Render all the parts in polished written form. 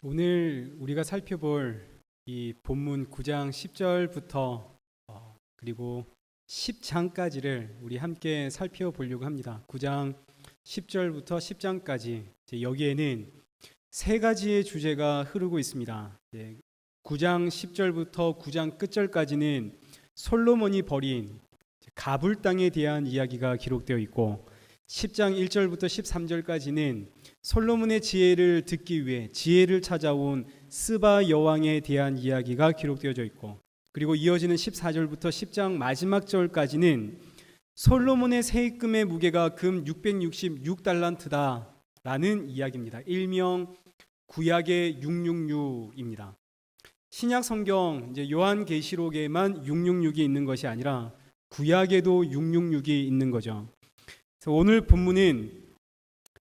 오늘 우리가 살펴볼 이 본문 9장 10절부터 그리고 10장까지를 우리 함께 살펴보려고 합니다. 9장 10절부터 10장까지 여기에는 세 가지의 주제가 흐르고 있습니다. 9장 10절부터 9장 끝절까지는 솔로몬이 벌인 가불 땅에 대한 이야기가 기록되어 있고 10장 1절부터 13절까지는 솔로몬의 지혜를 듣기 위해 지혜를 찾아온 스바 여왕에 대한 이야기가 기록되어져 있고, 그리고 이어지는 14절부터 10장 마지막 절까지는 솔로몬의 세입금의 무게가 금 666달란트다라는 이야기입니다. 일명 구약의 666입니다. 신약 성경 요한계시록에만 666이 있는 것이 아니라 구약에도 666이 있는 거죠. 그래서 오늘 본문은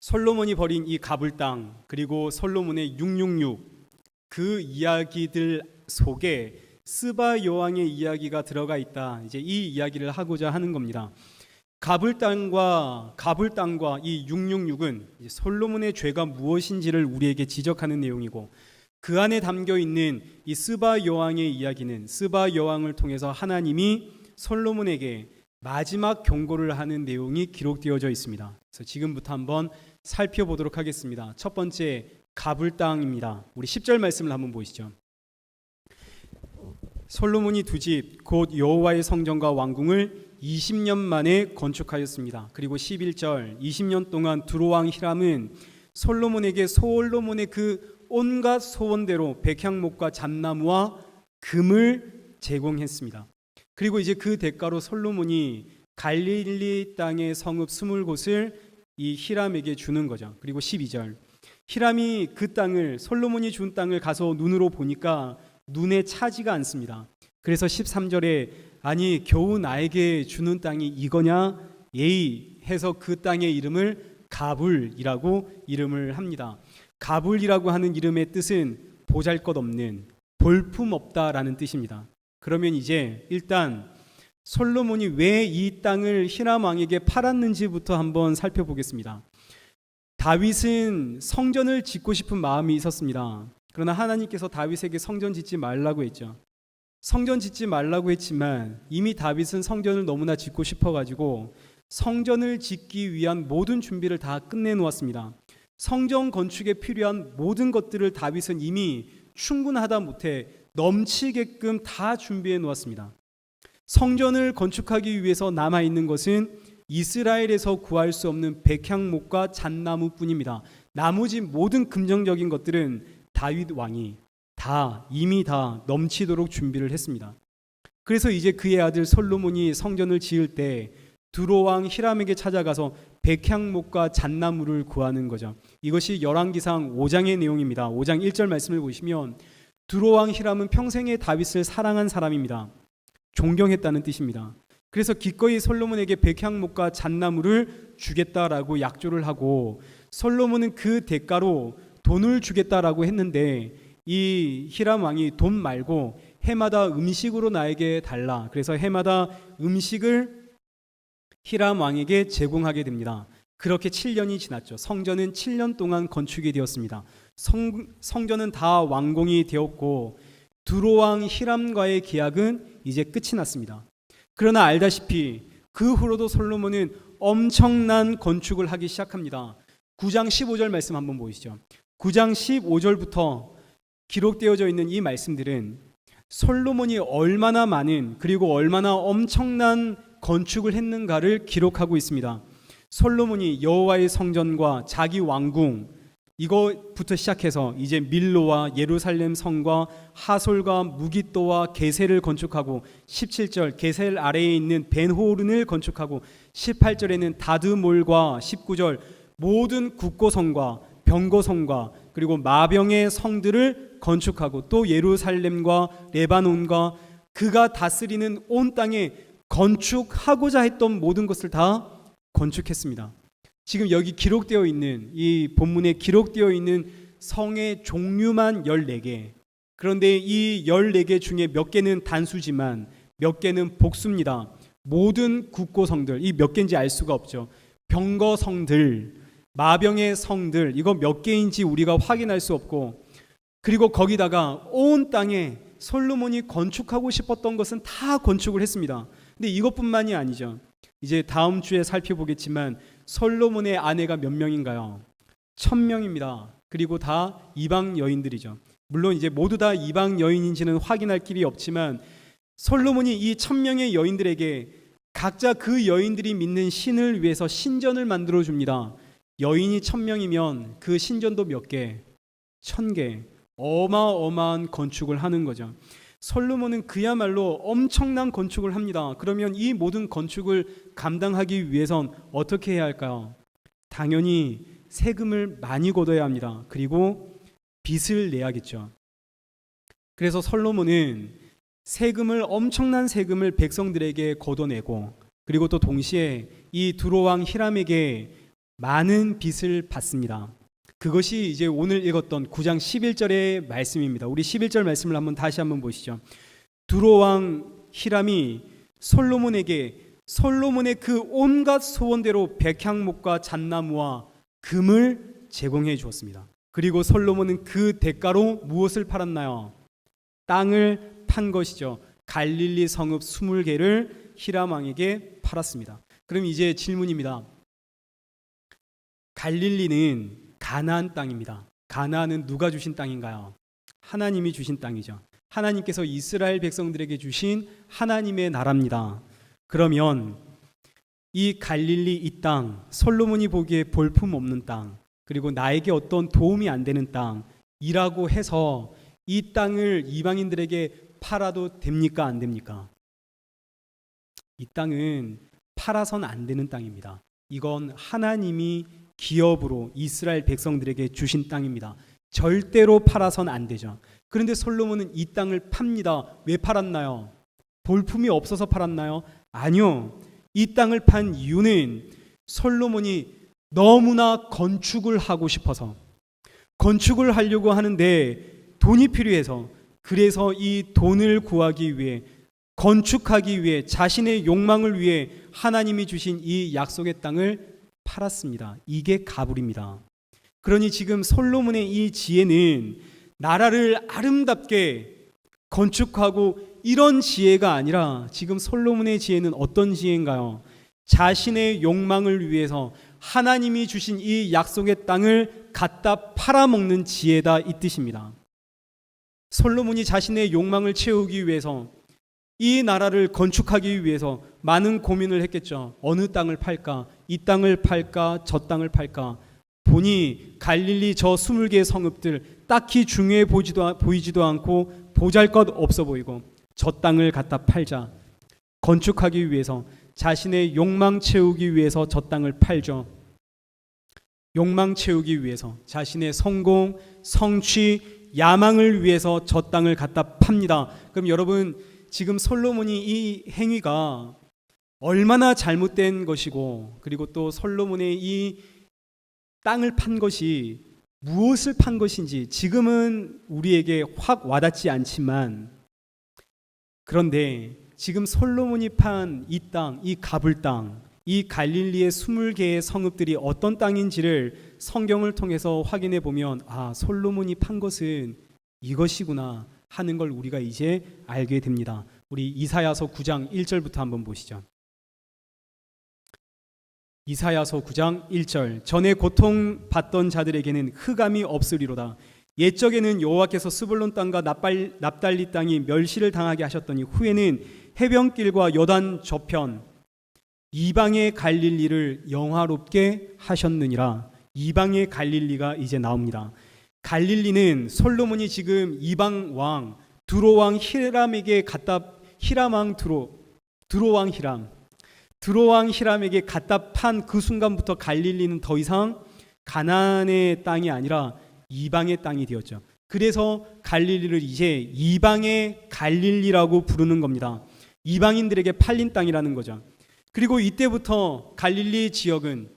솔로몬이 벌인 이 가불 땅, 그리고 솔로몬의 666, 그 이야기들 속에 스바 여왕의 이야기가 들어가 있다. 이 이야기를 하고자 하는 겁니다. 가불 땅과 이 666은 솔로몬의 죄가 무엇인지를 우리에게 지적하는 내용이고, 그 안에 담겨 있는 이 스바 여왕의 이야기는 스바 여왕을 통해서 하나님이 솔로몬에게 마지막 경고를 하는 내용이 기록되어져 있습니다. 그래서 지금부터 한번 살펴보도록 하겠습니다. 첫 번째, 가불 땅입니다. 우리 10절 말씀을 한번 보시죠. 솔로몬이 두 집 곧 여호와의 성전과 왕궁을 20년 만에 건축하였습니다. 그리고 11절, 20년 동안 두로왕 히람은 솔로몬에게 솔로몬의 그 온갖 소원대로 백향목과 잣나무와 금을 제공했습니다. 그리고 이제 그 대가로 솔로몬이 갈릴리 땅의 성읍 20곳을 이 히람에게 주는 거죠. 그리고 12절, 히람이 그 땅을, 솔로몬이 준 땅을 가서 눈으로 보니까 눈에 차지가 않습니다. 그래서 13절에 아니 겨우 나에게 주는 땅이 이거냐 예이 해서 그 땅의 이름을 가불이라고 이름을 합니다. 가불이라고 하는 이름의 뜻은 보잘것없는, 볼품없다라는 뜻입니다. 그러면 이제 일단 솔로몬이 왜 이 땅을 히람 왕에게 팔았는지부터 한번 살펴보겠습니다. 다윗은 성전을 짓고 싶은 마음이 있었습니다. 그러나 하나님께서 다윗에게 성전 짓지 말라고 했죠. 성전 짓지 말라고 했지만 이미 다윗은 성전을 너무나 짓고 싶어가지고 성전을 짓기 위한 모든 준비를 다 끝내놓았습니다. 성전 건축에 필요한 모든 것들을 다윗은 이미 충분하다 못해 넘치게끔 다 준비해 놓았습니다. 성전을 건축하기 위해서 남아있는 것은 이스라엘에서 구할 수 없는 백향목과 잣나무뿐입니다. 나머지 모든 금정적인 것들은 다윗 왕이 이미 다 넘치도록 준비를 했습니다. 그래서 이제 그의 아들 솔로몬이 성전을 지을 때 두로왕 히람에게 찾아가서 백향목과 잣나무를 구하는 거죠. 이것이 열왕기상 5장의 내용입니다. 5장 1절 말씀을 보시면 두로왕 히람은 평생에 다윗을 사랑한 사람입니다. 존경했다는 뜻입니다. 그래서 기꺼이 솔로몬에게 백향목과 잣나무를 주겠다라고 약조를 하고, 솔로몬은 그 대가로 돈을 주겠다라고 했는데 이 히람 왕이 돈 말고 해마다 음식으로 나에게 달라. 그래서 해마다 음식을 히람 왕에게 제공하게 됩니다. 그렇게 7년이 지났죠. 성전은 7년 동안 건축이 되었습니다. 성전은 다 완공이 되었고 두로왕 히람과의 계약은 이제 끝이 났습니다. 그러나 알다시피 그 후로도 솔로몬은 엄청난 건축을 하기 시작합니다. 9장 15절 말씀 한번 보시죠. 9장 15절부터 기록되어져 있는 이 말씀들은 솔로몬이 얼마나 많은, 그리고 얼마나 엄청난 건축을 했는가를 기록하고 있습니다. 솔로몬이 여호와의 성전과 자기 왕궁, 이거부터 시작해서 이제 밀로와 예루살렘 성과 하솔과 무깃도와 게셀을 건축하고, 17절 게셀 아래에 있는 벤호른을 건축하고, 18절에는 다드몰과 19절 모든 국고성과 병고성과 그리고 마병의 성들을 건축하고, 또 예루살렘과 레바논과 그가 다스리는 온 땅에 건축하고자 했던 모든 것을 다 건축했습니다. 지금 여기 기록되어 있는, 이 본문에 기록되어 있는 성의 종류만 14개. 그런데 이 14개 중에 몇 개는 단수지만 몇 개는 복수입니다. 모든 국고성들, 이 몇 개인지 알 수가 없죠. 병거성들, 마병의 성들, 이거 몇 개인지 우리가 확인할 수 없고, 그리고 거기다가 온 땅에 솔로몬이 건축하고 싶었던 것은 다 건축을 했습니다. 근데 이것뿐만이 아니죠. 이제 다음 주에 살펴보겠지만 솔로몬의 아내가 몇 명인가요? 1000명입니다. 그리고 다 이방 여인들이죠. 물론 이제 모두 다 이방 여인인지는 확인할 길이 없지만 솔로몬이 이 1000명의 여인들에게 각자 그 여인들이 믿는 신을 위해서 신전을 만들어 줍니다. 여인이 1000명이면 그 신전도 몇 개? 1000개. 어마어마한 건축을 하는 거죠. 솔로몬은 그야말로 엄청난 건축을 합니다. 그러면 이 모든 건축을 감당하기 위해선 어떻게 해야 할까요? 당연히 세금을 많이 걷어야 합니다. 그리고 빚을 내야겠죠. 그래서 솔로몬은 엄청난 세금을 백성들에게 걷어내고, 그리고 또 동시에 이 두로왕 히람에게 많은 빚을 받습니다. 그것이 이제 오늘 읽었던 9장 11절의 말씀입니다. 우리 11절 말씀을 다시 한번 보시죠. 두로왕 히람이 솔로몬의 그 온갖 소원대로 백향목과 잣나무와 금을 제공해 주었습니다. 그리고 솔로몬은 그 대가로 무엇을 팔았나요? 땅을 판 것이죠. 갈릴리 성읍 20개를 히람 왕에게 팔았습니다. 그럼 이제 질문입니다. 갈릴리는 가나안 땅입니다. 가나안은 누가 주신 땅인가요? 하나님이 주신 땅이죠. 하나님께서 이스라엘 백성들에게 주신 하나님의 나라입니다. 그러면 이 갈릴리 이 땅, 솔로몬이 보기에 볼품 없는 땅, 그리고 나에게 어떤 도움이 안 되는 땅이라고 해서 이 땅을 이방인들에게 팔아도 됩니까? 안 됩니까? 이 땅은 팔아선 안 되는 땅입니다. 이건 하나님이 기업으로 이스라엘 백성들에게 주신 땅입니다. 절대로 팔아선 안 되죠. 그런데 솔로몬은 이 땅을 팝니다. 왜 팔았나요? 볼품이 없어서 팔았나요? 아니요. 이 땅을 판 이유는 솔로몬이 너무나 건축을 하고 싶어서, 건축을 하려고 하는데 돈이 필요해서, 그래서 이 돈을 구하기 위해, 건축하기 위해, 자신의 욕망을 위해 하나님이 주신 이 약속의 땅을 팔았습니다. 이게 가불입니다. 그러니 지금 솔로몬의 이 지혜는 나라를 아름답게 건축하고 이런 지혜가 아니라, 지금 솔로몬의 지혜는 어떤 지혜인가요? 자신의 욕망을 위해서 하나님이 주신 이 약속의 땅을 갖다 팔아먹는 지혜다, 이 뜻입니다. 솔로몬이 자신의 욕망을 채우기 위해서, 이 나라를 건축하기 위해서 많은 고민을 했겠죠. 어느 땅을 팔까? 이 땅을 팔까? 저 땅을 팔까? 보니 갈릴리 저 20개의 성읍들 딱히 중요해 보이지도 않고 보잘것 없어 보이고, 저 땅을 갖다 팔자. 건축하기 위해서, 자신의 욕망 채우기 위해서 저 땅을 팔죠. 욕망 채우기 위해서, 자신의 성공, 성취, 야망을 위해서 저 땅을 갖다 팝니다. 그럼 여러분, 지금 솔로몬이 이 행위가 얼마나 잘못된 것이고, 그리고 또 솔로몬의 이 땅을 판 것이 무엇을 판 것인지 지금은 우리에게 확 와닿지 않지만, 그런데 지금 솔로몬이 판 이 땅, 이 가불 땅, 이 갈릴리의 20개의 성읍들이 어떤 땅인지를 성경을 통해서 확인해 보면, 아, 솔로몬이 판 것은 이것이구나 하는 걸 우리가 이제 알게 됩니다. 우리 이사야서 9장 1절부터 한번 보시죠. 이사야서 9장 1절. 전에 고통받던 자들에게는 흑암이 없으리로다. 옛적에는 여호와께서 스불론 땅과 납달리 땅이 멸시를 당하게 하셨더니 후에는 해변길과 요단 저편 이방의 갈릴리를 영화롭게 하셨느니라. 이방의 갈릴리가 이제 나옵니다. 갈릴리는 솔로몬이 지금 이방 왕 두로왕 히람에게 갖다, 두로왕 히람에게 갖다 판 그 순간부터 갈릴리는 더 이상 가나안의 땅이 아니라 이방의 땅이 되었죠. 그래서 갈릴리를 이제 이방의 갈릴리라고 부르는 겁니다. 이방인들에게 팔린 땅이라는 거죠. 그리고 이때부터 갈릴리 지역은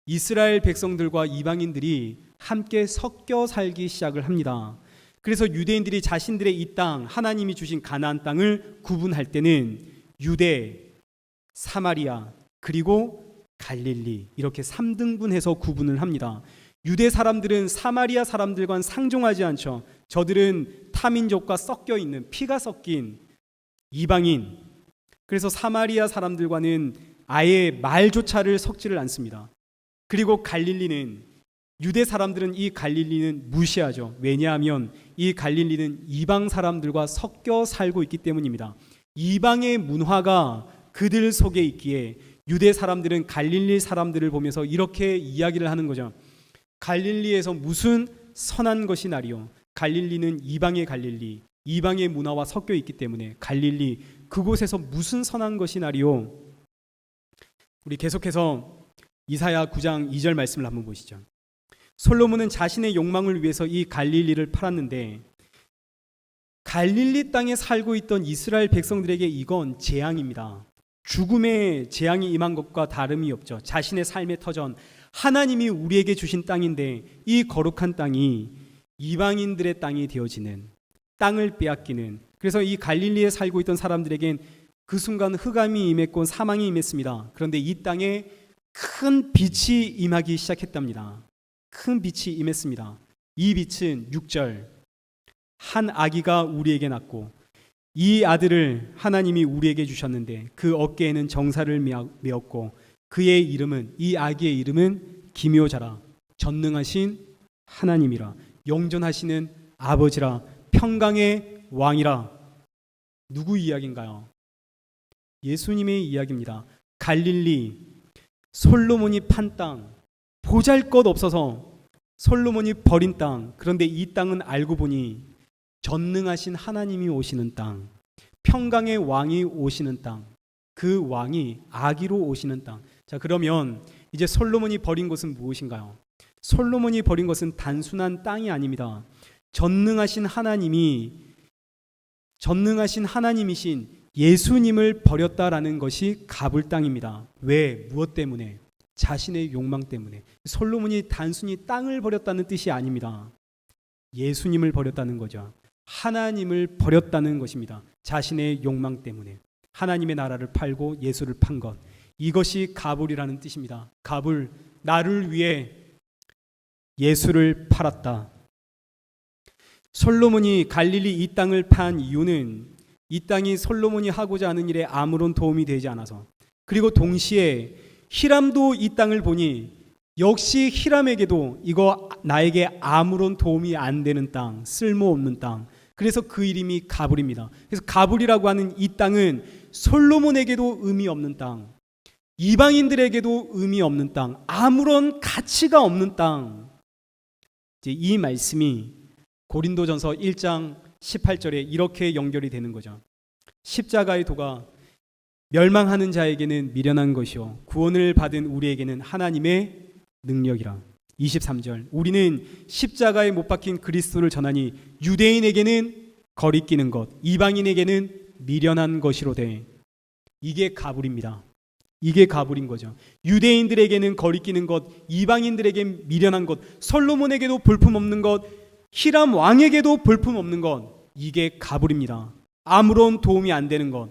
이스라엘 백성들과 이방인들이 함께 섞여 살기 시작을 합니다. 그래서 유대인들이 자신들의 이 땅, 하나님이 주신 가나안 땅을 구분할 때는 유대, 사마리아, 그리고 갈릴리, 이렇게 3등분해서 구분을 합니다. 유대 사람들은 사마리아 사람들과는 상종하지 않죠. 저들은 타민족과 섞여 있는 피가 섞인 이방인. 그래서 사마리아 사람들과는 아예 말조차를 섞지를 않습니다. 그리고 갈릴리는 유대 사람들은 이 갈릴리는 무시하죠. 왜냐하면 이 갈릴리는 이방 사람들과 섞여 살고 있기 때문입니다. 이방의 문화가 그들 속에 있기에 유대 사람들은 갈릴리 사람들을 보면서 이렇게 이야기를 하는 거죠. 갈릴리에서 무슨 선한 것이 나리요. 갈릴리는 이방의 갈릴리, 이방의 문화와 섞여 있기 때문에 갈릴리 그곳에서 무슨 선한 것이 나리요. 우리 계속해서 이사야 9장 2절 말씀을 한번 보시죠. 솔로몬은 자신의 욕망을 위해서 이 갈릴리를 팔았는데 갈릴리 땅에 살고 있던 이스라엘 백성들에게 이건 재앙입니다. 죽음의 재앙이 임한 것과 다름이 없죠. 자신의 삶의 터전, 하나님이 우리에게 주신 땅인데 이 거룩한 땅이 이방인들의 땅이 되어지는, 땅을 빼앗기는, 그래서 이 갈릴리에 살고 있던 사람들에겐 그 순간 흑암이 임했고 사망이 임했습니다. 그런데 이 땅에 큰 빛이 임하기 시작했답니다. 큰 빛이 임했습니다. 이 빛은 6절, 한 아기가 우리에게 낳고 이 아들을 하나님이 우리에게 주셨는데 그 어깨에는 정사를 메었고 그의 이름은, 이 아기의 이름은 기묘자라, 전능하신 하나님이라, 영존하시는 아버지라, 평강의 왕이라. 누구 이야기인가요? 예수님의 이야기입니다. 갈릴리, 솔로몬이 판 땅, 보잘것 없어서 솔로몬이 버린 땅. 그런데 이 땅은 알고 보니 전능하신 하나님이 오시는 땅, 평강의 왕이 오시는 땅, 그 왕이 아기로 오시는 땅. 자, 그러면 이제 솔로몬이 버린 것은 무엇인가요? 솔로몬이 버린 것은 단순한 땅이 아닙니다. 전능하신 하나님이신 예수님을 버렸다라는 것이 가불 땅입니다. 왜? 무엇 때문에? 자신의 욕망 때문에. 솔로몬이 단순히 땅을 버렸다는 뜻이 아닙니다. 예수님을 버렸다는 거죠. 하나님을 버렸다는 것입니다. 자신의 욕망 때문에 하나님의 나라를 팔고 예수를 판 것, 이것이 가불이라는 뜻입니다. 가불, 나를 위해 예수를 팔았다. 솔로몬이 갈릴리 이 땅을 판 이유는 이 땅이 솔로몬이 하고자 하는 일에 아무런 도움이 되지 않아서, 그리고 동시에 히람도 이 땅을 보니 역시 히람에게도 이거 나에게 아무런 도움이 안 되는 땅, 쓸모없는 땅. 그래서 그 이름이 가불입니다. 그래서 가불이라고 하는 이 땅은 솔로몬에게도 의미 없는 땅, 이방인들에게도 의미 없는 땅, 아무런 가치가 없는 땅. 이제 이 말씀이 고린도전서 1장 18절에 이렇게 연결이 되는 거죠. 십자가의 도가 멸망하는 자에게는 미련한 것이요 구원을 받은 우리에게는 하나님의 능력이라. 23절, 우리는 십자가에 못 박힌 그리스도를 전하니 유대인에게는 거리끼는 것, 이방인에게는 미련한 것이로되. 이게 가불입니다. 이게 가불인 거죠. 유대인들에게는 거리끼는 것, 이방인들에게 미련한 것, 솔로몬에게도 볼품없는 것, 히람 왕에게도 볼품없는 것, 이게 가불입니다. 아무런 도움이 안 되는 것,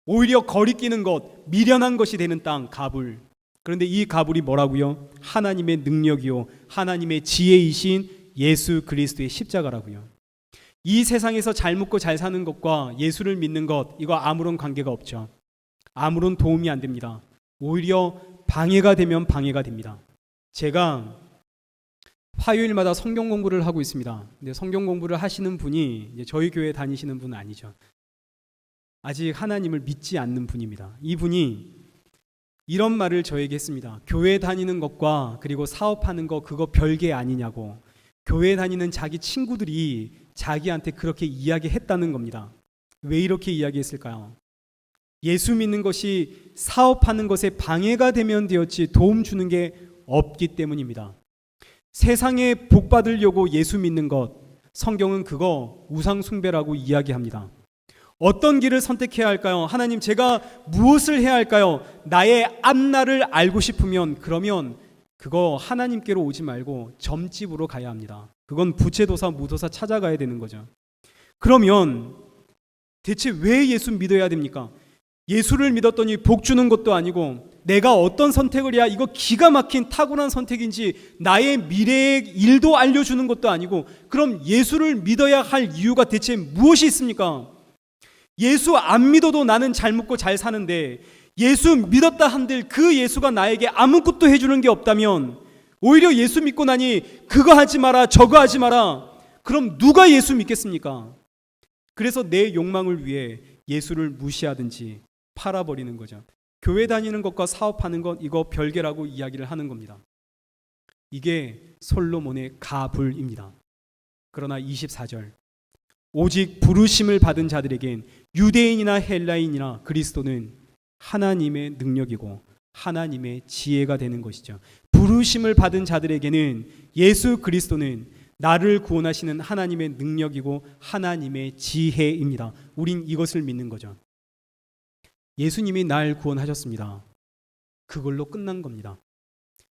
오히려 거리끼는 것, 미련한 것이 되는 땅, 가불. 그런데 이 가불이 뭐라고요? 하나님의 능력이요 하나님의 지혜이신 예수 그리스도의 십자가라고요. 이 세상에서 잘 먹고 잘 사는 것과 예수를 믿는 것, 이거 아무런 관계가 없죠. 아무런 도움이 안 됩니다. 오히려 방해가 되면 방해가 됩니다. 제가 화요일마다 성경 공부를 하고 있습니다. 근데 성경 공부를 하시는 분이 이제 저희 교회 다니시는 분은 아니죠. 아직 하나님을 믿지 않는 분입니다. 이분이 이런 말을 저에게 했습니다. 교회 다니는 것과 그리고 사업하는 거 그거 별개 아니냐고. 교회 다니는 자기 친구들이 자기한테 그렇게 이야기했다는 겁니다. 왜 이렇게 이야기했을까요? 예수 믿는 것이 사업하는 것에 방해가 되면 되었지 도움 주는 게 없기 때문입니다. 세상에 복 받으려고 예수 믿는 것, 성경은 그거 우상 숭배라고 이야기합니다. 어떤 길을 선택해야 할까요? 하나님, 제가 무엇을 해야 할까요? 나의 앞날을 알고 싶으면 그러면 그거 하나님께로 오지 말고 점집으로 가야 합니다. 그건 부채도사, 무도사 찾아가야 되는 거죠. 그러면 대체 왜 예수 믿어야 됩니까? 예수를 믿었더니 복 주는 것도 아니고 내가 어떤 선택을 해야 이거 기가 막힌 탁월한 선택인지 나의 미래의 일도 알려주는 것도 아니고, 그럼 예수를 믿어야 할 이유가 대체 무엇이 있습니까? 예수 안 믿어도 나는 잘 먹고 잘 사는데, 예수 믿었다 한들 그 예수가 나에게 아무것도 해주는 게 없다면, 오히려 예수 믿고 나니 그거 하지 마라 저거 하지 마라, 그럼 누가 예수 믿겠습니까? 그래서 내 욕망을 위해 예수를 무시하든지 팔아버리는 거죠. 교회 다니는 것과 사업하는 것 이거 별개라고 이야기를 하는 겁니다. 이게 솔로몬의 가불입니다. 그러나 24절, 오직 부르심을 받은 자들에겐 유대인이나 헬라인이나 그리스도는 하나님의 능력이고 하나님의 지혜가 되는 것이죠. 부르심을 받은 자들에게는 예수 그리스도는 나를 구원하시는 하나님의 능력이고 하나님의 지혜입니다. 우린 이것을 믿는 거죠. 예수님이 날 구원하셨습니다. 그걸로 끝난 겁니다.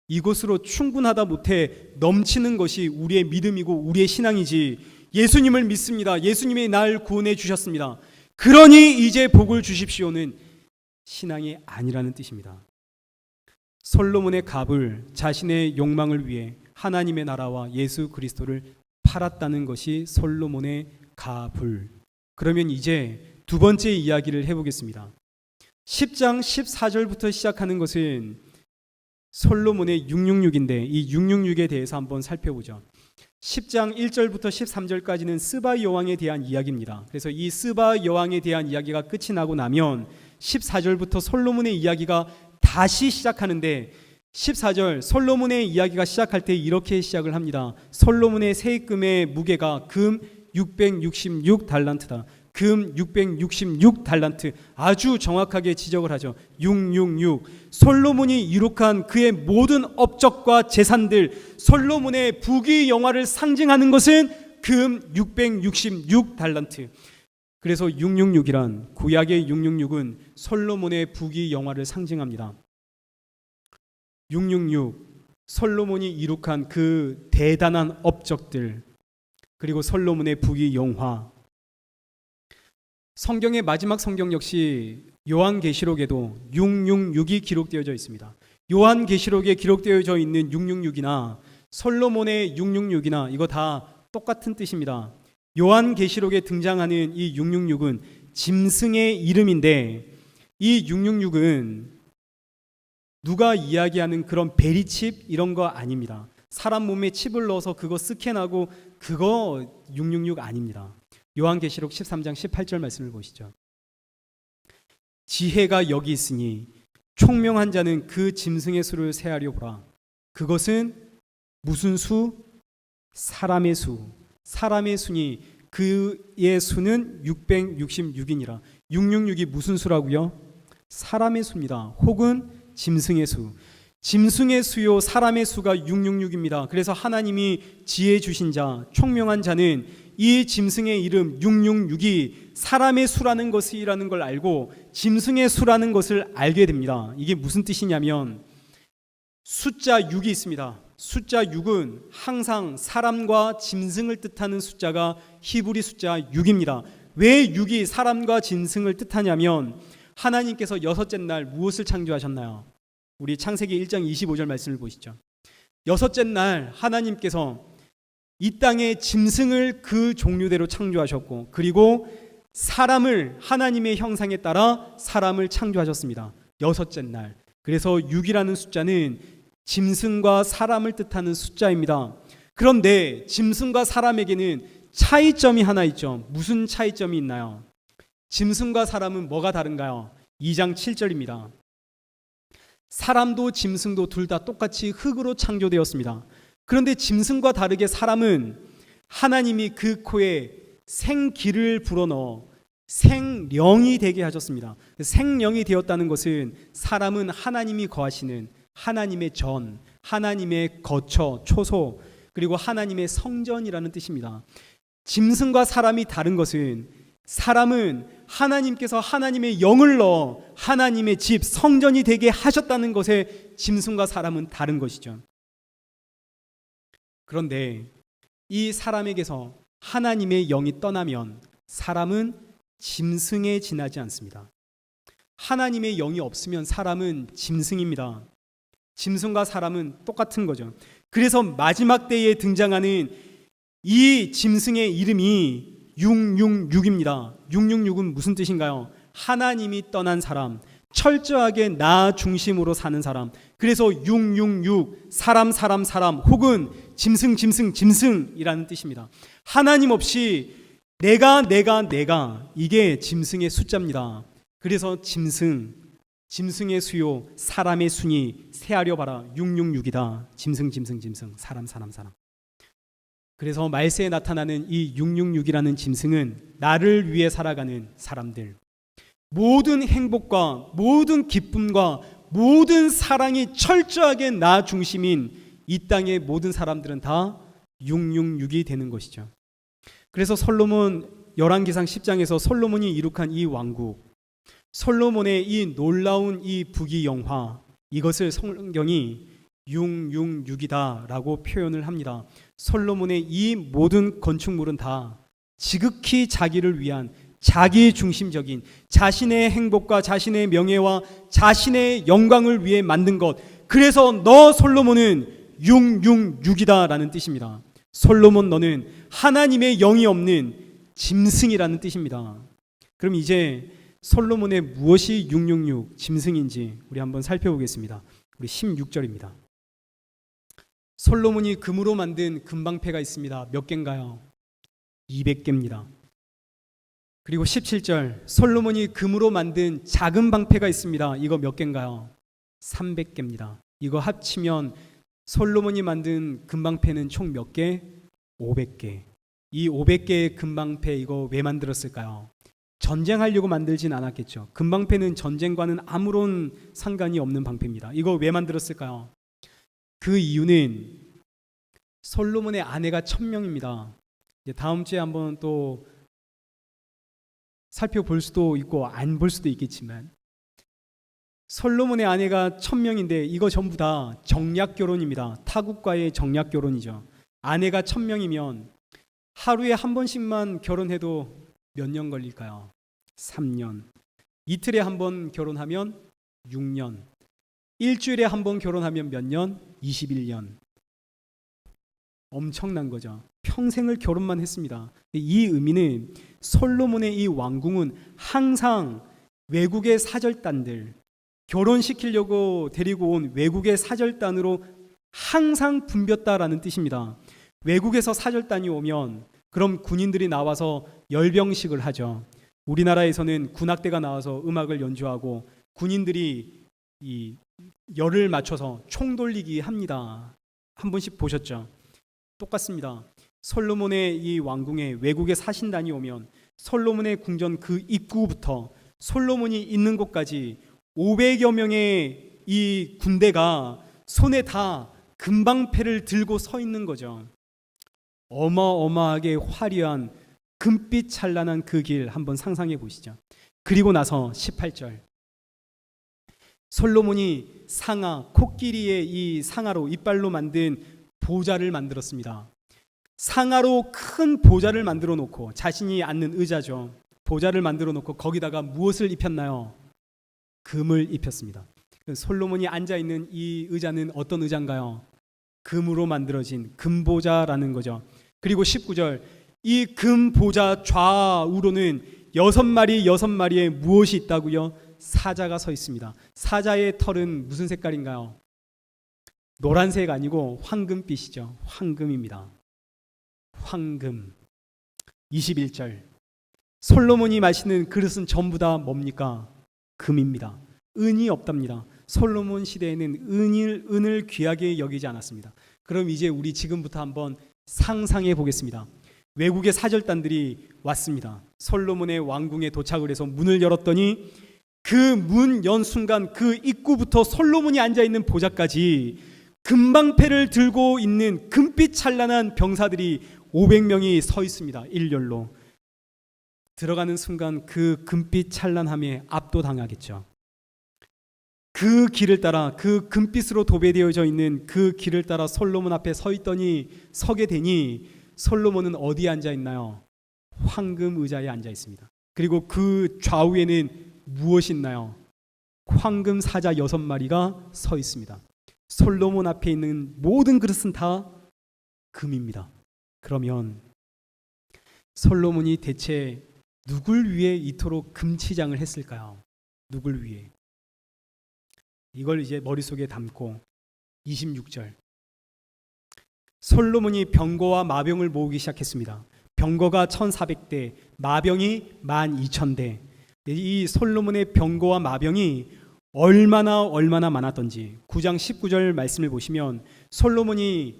이것으로 충분하다 못해 넘치는 것이 우리의 믿음이고 우리의 신앙이지, 예수님을 믿습니다, 예수님이 날 구원해 주셨습니다, 그러니 이제 복을 주십시오는 신앙이 아니라는 뜻입니다. 솔로몬의 갑을 자신의 욕망을 위해 하나님의 나라와 예수 그리스도를 팔았다는 것이 솔로몬의 가불. 그러면 이제 두 번째 이야기를 해보겠습니다. 10장 14절부터 시작하는 것은 솔로몬의 666인데 이 666에 대해서 한번 살펴보죠. 10장 1절부터 13절까지는 스바 여왕에 대한 이야기입니다. 그래서 이 스바 여왕에 대한 이야기가 끝이 나고 나면 14절부터 솔로몬의 이야기가 다시 시작하는데, 14절 솔로몬의 이야기가 시작할 때 이렇게 시작을 합니다. 솔로몬의 세금의 무게가 금 666달란트다. 금 666달란트, 아주 정확하게 지적을 하죠. 666. 솔로몬이 이룩한 그의 모든 업적과 재산들, 솔로몬의 부귀영화를 상징하는 것은 금 666달란트. 그래서 666이란, 구약의 666은 솔로몬의 부귀영화를 상징합니다. 666, 솔로몬이 이룩한 그 대단한 업적들, 그리고 솔로몬의 부귀영화. 성경의 마지막 성경 역시 요한계시록에도 666이 기록되어져 있습니다. 요한계시록에 기록되어져 있는 666이나 솔로몬의 666이나 이거 다 똑같은 뜻입니다. 요한계시록에 등장하는 이 666은 짐승의 이름인데, 이 666은 누가 이야기하는 그런 베리칩 이런 거 아닙니다. 사람 몸에 칩을 넣어서 그거 스캔하고 그거 666 아닙니다. 요한계시록 13장 18절 말씀을 보시죠. 지혜가 여기 있으니 총명한 자는 그 짐승의 수를 세하려 보라. 그것은 무슨 수? 사람의 수. 사람의 수니 그의 수는 666이니라. 666이 무슨 수라고요? 사람의 수입니다. 혹은 짐승의 수. 짐승의 수요 사람의 수가 666입니다. 그래서 하나님이 지혜 주신 자, 총명한 자는 이 짐승의 이름 666이 사람의 수라는 것이라는 걸 알고 짐승의 수라는 것을 알게 됩니다. 이게 무슨 뜻이냐면, 숫자 6이 있습니다. 숫자 6은 항상 사람과 짐승을 뜻하는 숫자가 히브리 숫자 6입니다. 왜 6이 사람과 짐승을 뜻하냐면, 하나님께서 여섯째 날 무엇을 창조하셨나요? 우리 창세기 1장 25절 말씀을 보시죠. 여섯째 날 하나님께서 이 땅에 짐승을 그 종류대로 창조하셨고, 그리고 사람을 하나님의 형상에 따라 사람을 창조하셨습니다. 여섯째 날. 그래서 6이라는 숫자는 짐승과 사람을 뜻하는 숫자입니다. 그런데 짐승과 사람에게는 차이점이 하나 있죠. 무슨 차이점이 있나요? 짐승과 사람은 뭐가 다른가요? 2장 7절입니다. 사람도 짐승도 둘 다 똑같이 흙으로 창조되었습니다. 그런데 짐승과 다르게 사람은 하나님이 그 코에 생기를 불어넣어 생령이 되게 하셨습니다. 생령이 되었다는 것은 사람은 하나님이 거하시는 하나님의 전, 하나님의 거처, 초소, 그리고 하나님의 성전이라는 뜻입니다. 짐승과 사람이 다른 것은 사람은 하나님께서 하나님의 영을 넣어 하나님의 집, 성전이 되게 하셨다는 것에 짐승과 사람은 다른 것이죠. 그런데 이 사람에게서 하나님의 영이 떠나면 사람은 짐승에 지나지 않습니다. 하나님의 영이 없으면 사람은 짐승입니다. 짐승과 사람은 똑같은 거죠. 그래서 마지막 때에 등장하는 이 짐승의 이름이 666입니다. 666은 무슨 뜻인가요? 하나님이 떠난 사람, 철저하게 나 중심으로 사는 사람. 그래서 666, 사람 혹은 짐승이라는 뜻입니다. 하나님 없이 내가 이게 짐승의 숫자입니다. 그래서 짐승의 수요, 사람의 순위 세하려 봐라. 666이다. 짐승, 사람. 그래서 말세에 나타나는 이 666이라는 짐승은 나를 위해 살아가는 사람들, 모든 행복과 모든 기쁨과 모든 사랑이 철저하게 나 중심인 이 땅의 모든 사람들은 다 666이 되는 것이죠. 그래서 솔로몬 열왕기상 10장에서 솔로몬이 이룩한 이 왕국, 솔로몬의 이 놀라운 이 부귀영화, 이것을 성경이 666이다 라고 표현을 합니다. 솔로몬의 이 모든 건축물은 다 지극히 자기를 위한 자기 중심적인 자신의 행복과 자신의 명예와 자신의 영광을 위해 만든 것. 그래서 너 솔로몬은 666이다 라는 뜻입니다. 솔로몬 너는 하나님의 영이 없는 짐승이라는 뜻입니다. 그럼 이제 솔로몬의 무엇이 666 짐승인지 우리 한번 살펴보겠습니다. 우리 16절입니다. 솔로몬이 금으로 만든 금방패가 있습니다. 몇 개인가요? 200개입니다. 그리고 17절 솔로몬이 금으로 만든 작은 방패가 있습니다. 이거 몇 개인가요? 300개입니다. 이거 합치면 솔로몬이 만든 금방패는 총 몇 개? 500개. 이 500개의 금방패 이거 왜 만들었을까요? 전쟁하려고 만들진 않았겠죠. 금방패는 전쟁과는 아무런 상관이 없는 방패입니다. 이거 왜 만들었을까요? 그 이유는 솔로몬의 아내가 1000명입니다. 다음 주에 한번 또 살펴볼 수도 있고 안 볼 수도 있겠지만 솔로몬의 아내가 1000명인데 이거 전부 다 정략 결혼입니다. 타국과의 정략 결혼이죠. 아내가 1000명이면 하루에 한 번씩만 결혼해도 몇 년 걸릴까요? 3년. 이틀에 한 번 결혼하면 6년. 일주일에 한 번 결혼하면 몇 년? 21년. 엄청난 거죠. 평생을 결혼만 했습니다. 이 의미는 솔로몬의 이 왕궁은 항상 외국의 사절단들, 결혼시키려고 데리고 온 외국의 사절단으로 항상 붐볐다라는 뜻입니다. 외국에서 사절단이 오면 그럼 군인들이 나와서 열병식을 하죠. 우리나라에서는 군악대가 나와서 음악을 연주하고 군인들이 이 열을 맞춰서 총 돌리기 합니다. 한 번씩 보셨죠? 똑같습니다. 솔로몬의 이 왕궁에 외국의 사신단이 오면 솔로몬의 궁전 그 입구부터 솔로몬이 있는 곳까지 500여 명의 이 군대가 손에 다 금방패를 들고 서 있는 거죠. 어마어마하게 화려한 금빛 찬란한 그 길 한번 상상해 보시죠. 그리고 나서 18절 솔로몬이 상아, 코끼리의 이 상아로 이빨로 만든 보좌를 만들었습니다. 상아로 큰 보좌를 만들어 놓고 자신이 앉는 의자죠. 보좌를 만들어 놓고 거기다가 무엇을 입혔나요? 금을 입혔습니다. 솔로몬이 앉아있는 이 의자는 어떤 의자인가요? 금으로 만들어진 금보좌라는 거죠. 그리고 19절 이 금보좌 좌우로는 6마리의 무엇이 있다고요? 사자가 서 있습니다. 사자의 털은 무슨 색깔인가요? 노란색 아니고 황금빛이죠. 황금입니다. 황금. 21절 솔로몬이 마시는 그릇은 전부 다 뭡니까? 금입니다. 은이 없답니다. 솔로몬 시대에는 은을 귀하게 여기지 않았습니다. 그럼 이제 우리 지금부터 한번 상상해 보겠습니다. 외국의 사절단들이 왔습니다. 솔로몬의 왕궁에 도착을 해서 문을 열었더니 그 문 연 순간 그 입구부터 솔로몬이 앉아있는 보좌까지 금방패를 들고 있는 금빛 찬란한 병사들이 500명이 서 있습니다. 일렬로. 들어가는 순간 그 금빛 찬란함에 압도당하겠죠. 그 길을 따라 그 금빛으로 도배되어져 있는 그 길을 따라 솔로몬 앞에 서게 되니 솔로몬은 어디에 앉아 있나요? 황금 의자에 앉아 있습니다. 그리고 그 좌우에는 무엇이 있나요? 황금 사자 6마리가 서 있습니다. 솔로몬 앞에 있는 모든 그릇은 다 금입니다. 그러면 솔로몬이 대체 누굴 위해 이토록 금치장을 했을까요? 누굴 위해? 이걸 이제 머릿속에 담고 26절, 솔로몬이 병거와 마병을 모으기 시작했습니다. 병거가 1400대, 마병이 12,000대. 이 솔로몬의 병거와 마병이 얼마나 많았던지 9장 19절 말씀을 보시면 솔로몬이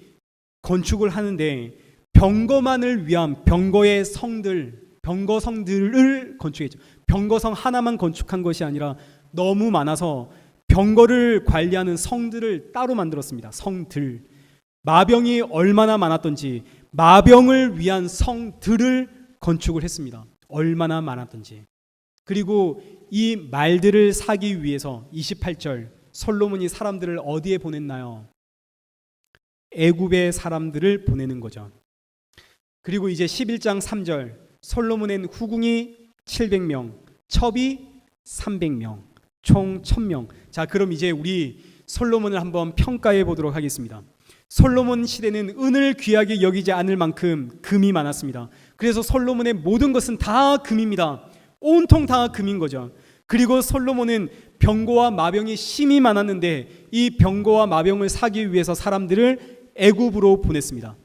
건축을 하는데 병거만을 위한 병거의 성들, 병거성들을 건축했죠. 병거성 하나만 건축한 것이 아니라 너무 많아서 병거를 관리하는 성들을 따로 만들었습니다. 성들. 마병이 얼마나 많았던지 마병을 위한 성들을 건축을 했습니다. 얼마나 많았던지. 그리고 이 말들을 사기 위해서 28절 솔로몬이 사람들을 어디에 보냈나요? 애굽의 사람들을 보내는 거죠. 그리고 이제 11장 3절 솔로몬의 후궁이 700명, 첩이 300명, 총 1000명. 자, 그럼 이제 우리 솔로몬을 한번 평가해 보도록 하겠습니다. 솔로몬 시대는 은을 귀하게 여기지 않을 만큼 금이 많았습니다. 그래서 솔로몬의 모든 것은 다 금입니다. 온통 다 금인 거죠. 그리고 솔로몬은 병거와 마병이 심히 많았는데 이 병거와 마병을 사기 위해서 사람들을 애굽으로 보냈습니다.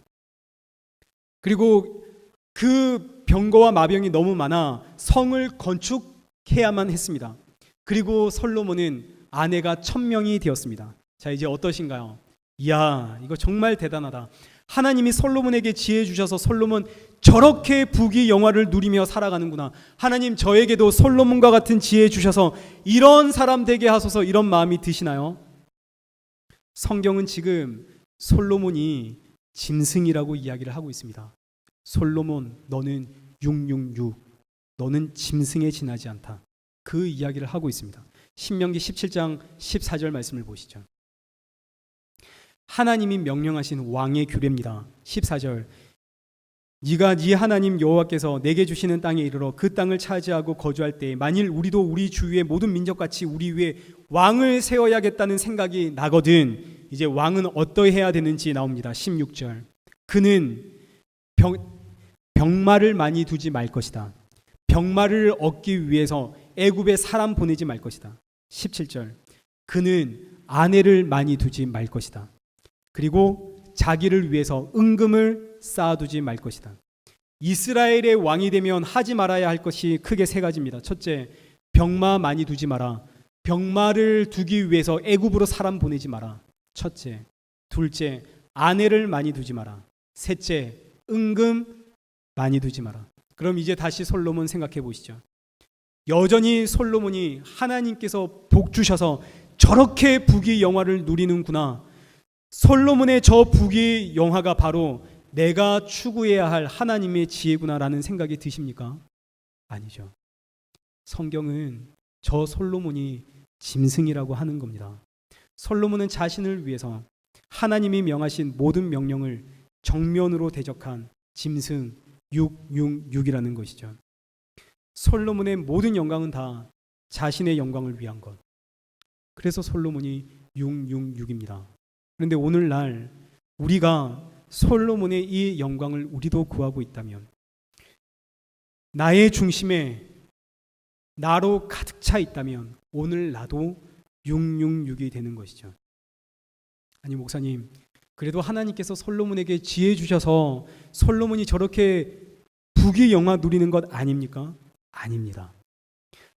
그리고 그 병거와 마병이 너무 많아 성을 건축해야만 했습니다. 그리고 솔로몬은 아내가 1000명이 되었습니다. 자, 이제 어떠신가요? 이야, 이거 정말 대단하다. 하나님이 솔로몬에게 지혜 주셔서 솔로몬 저렇게 부귀영화를 누리며 살아가는구나. 하나님 저에게도 솔로몬과 같은 지혜 주셔서 이런 사람 되게 하소서, 이런 마음이 드시나요? 성경은 지금 솔로몬이 짐승이라고 이야기를 하고 있습니다. 솔로몬 너는 666, 너는 짐승에 지나지 않다. 그 이야기를 하고 있습니다. 신명기 17장 14절 말씀을 보시죠. 하나님이 명령하신 왕의 규례입니다. 14절 네가 네 하나님 여호와께서 내게 주시는 땅에 이르러 그 땅을 차지하고 거주할 때 만일 우리도 우리 주위의 모든 민족같이 우리 위에 왕을 세워야겠다는 생각이 나거든. 이제 왕은 어떠해야 되는지 나옵니다. 16절 그는 병마를 많이 두지 말 것이다. 병마를 얻기 위해서 애굽에 사람 보내지 말 것이다. 17절 그는 아내를 많이 두지 말 것이다. 그리고 자기를 위해서 은금을 쌓아두지 말 것이다. 이스라엘의 왕이 되면 하지 말아야 할 것이 크게 3가지입니다. 첫째, 병마 많이 두지 마라. 병마를 두기 위해서 애굽으로 사람 보내지 마라. 첫째. 둘째, 아내를 많이 두지 마라. 셋째, 은금 많이 두지 마라. 그럼 이제 다시 솔로몬 생각해 보시죠. 여전히 솔로몬이 하나님께서 복 주셔서 저렇게 부귀영화를 누리는구나. 솔로몬의 저 부귀영화가 바로 내가 추구해야 할 하나님의 지혜구나라는 생각이 드십니까? 아니죠. 성경은 저 솔로몬이 짐승이라고 하는 겁니다. 솔로몬은 자신을 위해서 하나님이 명하신 모든 명령을 정면으로 대적한 짐승 666이라는 것이죠. 솔로몬의 모든 영광은 다 자신의 영광을 위한 것. 그래서 솔로몬이 666입니다. 그런데 오늘날 우리가 솔로몬의 이 영광을 우리도 구하고 있다면 나의 중심에 나로 가득 차 있다면 오늘 나도 666이 되는 것이죠. 아니 목사님, 그래도 하나님께서 솔로몬에게 지혜 주셔서 솔로몬이 저렇게 부귀영화 누리는 것 아닙니까? 아닙니다.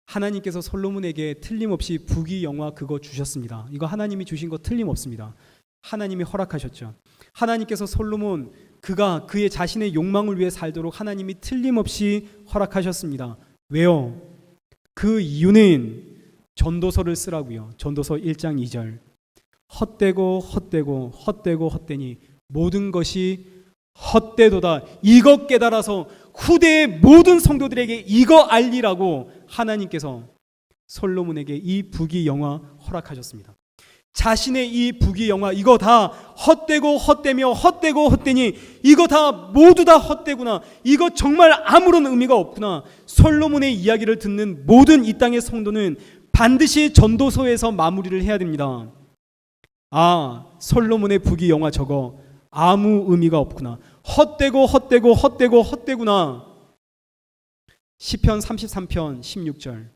하나님께서 솔로몬에게 틀림없이 부귀영화 그거 주셨습니다. 이거 하나님이 주신 거 틀림없습니다. 하나님이 허락하셨죠. 하나님께서 솔로몬 그가 그의 자신의 욕망을 위해 살도록 하나님이 틀림없이 허락하셨습니다. 왜요? 그 이유는 전도서를 쓰라고요. 전도서 1장 2절 헛되고 헛되고 헛되고 헛되니 모든 것이 헛되도다. 이것 깨달아서 후대의 모든 성도들에게 이거 알리라고 하나님께서 솔로몬에게 이 부귀영화 허락하셨습니다. 자신의 이 부귀영화 이거 다 헛되고 헛되며 헛되고 헛되니 이거 다 모두 다 헛되구나. 이거 정말 아무런 의미가 없구나. 솔로몬의 이야기를 듣는 모든 이 땅의 성도는 반드시 전도서에서 마무리를 해야 됩니다. 아, 솔로몬의 부귀영화 저거 아무 의미가 없구나. 헛되구나. 시편 33편 16절.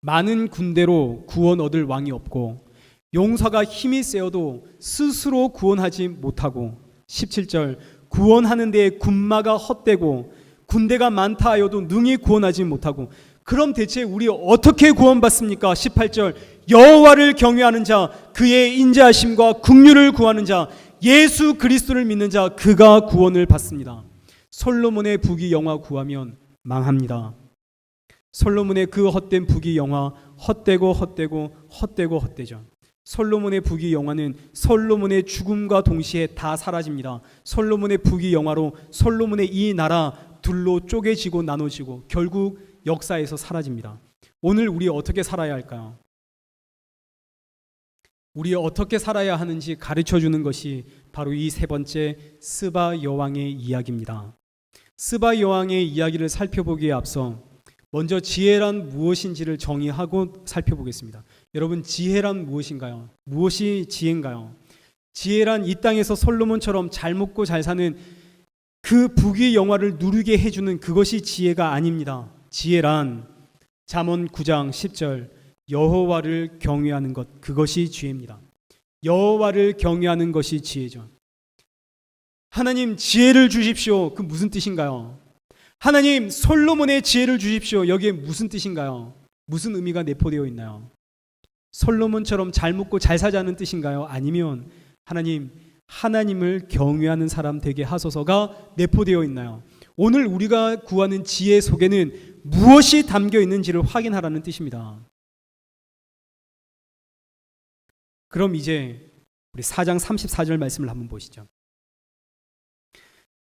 많은 군대로 구원 얻을 왕이 없고 용사가 힘이 세어도 스스로 구원하지 못하고 17절. 구원하는 데에 군마가 헛되고 군대가 많다 하여도 능히 구원하지 못하고. 그럼 대체 우리 어떻게 구원받습니까? 18절. 여호와를 경외하는 자, 그의 인자하심과 긍휼을 구하는 자, 예수 그리스도를 믿는 자, 그가 구원을 받습니다. 솔로몬의 부귀영화 구하면 망합니다. 솔로몬의 그 헛된 부귀영화 헛되죠. 솔로몬의 부귀영화는 솔로몬의 죽음과 동시에 다 사라집니다. 솔로몬의 부귀영화로 솔로몬의 이 나라 둘로 쪼개지고 나눠지고 결국 역사에서 사라집니다. 오늘 우리 어떻게 살아야 할까요? 우리 어떻게 살아야 하는지 가르쳐주는 것이 바로 이 세 번째 스바 여왕의 이야기입니다. 스바 여왕의 이야기를 살펴보기에 앞서 먼저 지혜란 무엇인지를 정의하고 살펴보겠습니다. 여러분, 지혜란 무엇인가요? 무엇이 지혜인가요? 지혜란 이 땅에서 솔로몬처럼 잘 먹고 잘 사는 그 부귀영화를 누리게 해주는 그것이 지혜가 아닙니다. 지혜란 잠언 9장 10절 여호와를 경외하는 것, 그것이 지혜입니다. 여호와를 경외하는 것이 지혜죠. 하나님 지혜를 주십시오. 그 무슨 뜻인가요? 하나님 솔로몬의 지혜를 주십시오. 여기에 무슨 뜻인가요? 무슨 의미가 내포되어 있나요? 솔로몬처럼 잘 먹고 잘 사자는 뜻인가요? 아니면 하나님을 경외하는 사람 되게 하소서가 내포되어 있나요? 오늘 우리가 구하는 지혜 속에는 무엇이 담겨 있는지를 확인하라는 뜻입니다. 그럼 이제 우리 4장 34절 말씀을 한번 보시죠.